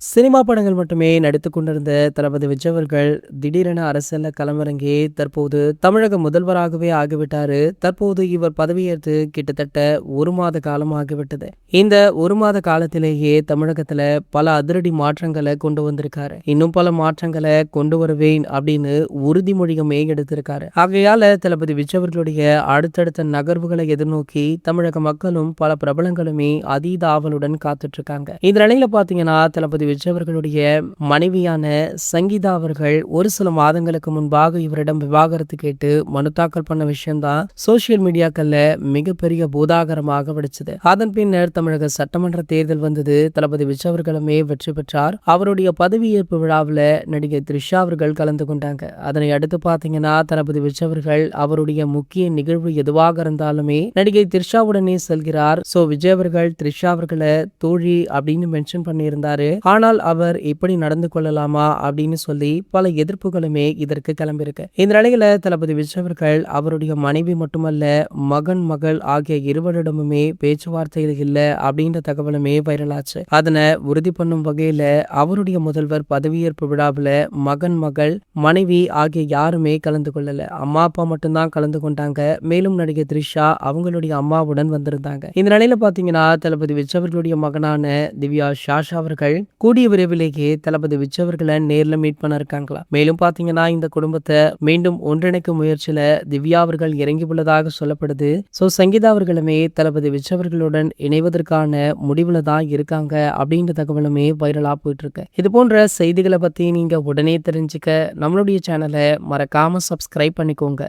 Cinema படங்கள் மட்டுமே நடித்துக் கொண்டிருந்த தளபதி விஜய் அவர்கள் திடீரென அரசியல்ல களமிறங்கி தற்போது தமிழக முதல்வராகவே ஆகிவிட்டாரு. தற்போது இவர் பதவியேற்று கிட்டத்தட்ட 1 மாத காலம் ஆகிவிட்டது. இந்த 1 மாத காலத்திலேயே தமிழகத்துல பல அதிரடி மாற்றங்களை கொண்டு வந்திருக்காரு. இன்னும் பல மாற்றங்களை கொண்டு வருவேன் அப்படின்னு உறுதிமொழியுமே எடுத்திருக்காரு. ஆகையால தளபதி விஜய் அவர்களுடைய அடுத்தடுத்த நகர்வுகளை எதிர்நோக்கி தமிழக மக்களும் பல பிரபலங்களுமே அதீத ஆவலுடன் காத்துட்டு இருக்காங்க. இந்த நிலையில பாத்தீங்கன்னா தளபதி விஜய் அவர்களுடைய மனைவியான சங்கீதா அவர்கள் ஒரு சில மாதங்களுக்கு முன்பாக இவரிடம் விவாகரத்து கேட்டு மனு தாக்கல் பண்ண விஷயம்தான் சோசியல் மீடியாக்கள்ல மிகப்பெரிய பூதாகரமாக வெடிச்சது. அதன் பின்னர் தமிழக சட்டமன்ற தேர்தல் வந்தது. தளபதி விஜய் அவர்களுமே வெற்றி பெற்றார். அவருடைய பதவியேற்பு விழாவில் நடிகை த்ரிஷா அவர்கள் கலந்து கொண்டாங்க. அதனை அடுத்து பாத்தீங்கன்னா தளபதி விஜய் அவர்கள் அவருடைய முக்கிய நிகழ்வு எதுவாக இருந்தாலுமே நடிகை த்ரிஷாவுடனே செல்கிறார். விஜய் அவர்கள் த்ரிஷா அவர்களை தோழி அப்படின்னு மென்ஷன் பண்ணியிருந்தாரு. ஆனால் அவர் இப்படி நடந்து கொள்ளலாமா அப்படின்னு சொல்லி பல எதிர்ப்புகளுமே இதற்கு கிளம்பியிருக்கு. இந்த நிலையில தளபதி விஜய் அவர்கள் அவருடைய மனைவி மட்டுமல்ல மகன் மகள் ஆகிய இருவரிடமுமே பேச்சுவார்த்தைகள் இல்ல அப்படின்ற தகவலுமே வைரலாச்சு. அதனை உறுதி பண்ணும் வகையில அவருடைய முதல்வர் பதவியேற்பு விழாவில் மகன் மகள் மனைவி ஆகிய யாருமே கலந்து கொள்ளல. அம்மா அப்பா மட்டும்தான் கலந்து கொண்டாங்க. மேலும் நடிகை த்ரிஷா அவங்களுடைய அம்மாவுடன் வந்திருந்தாங்க. இந்த நிலையில பாத்தீங்கன்னா தளபதி விஜய் அவர்களுடைய மகனான திவ்யா ஷாஷா அவர்கள் கூடிய விரைவிலேயே தளபதி விஜய் அவர்களை நேர்ல மீட் பண்ண இருக்காங்களா. மேலும் பாத்தீங்கன்னா இந்த குடும்பத்தை மீண்டும் ஒன்றிணைக்கும் முயற்சியில திவ்யா அவர்கள் இறங்கி உள்ளதாக சொல்லப்படுது. சங்கீதா அவர்களுமே தளபதி விஜய் அவர்களுடன் இணைவதற்கான முடிவுல தான் இருக்காங்க அப்படின்ற தகவலுமே வைரலா போயிட்டு இருக்கு. இது போன்ற செய்திகளை பத்தி நீங்க உடனே தெரிஞ்சுக்க நம்மளுடைய சேனலை மறக்காம சப்ஸ்கிரைப் பண்ணிக்கோங்க.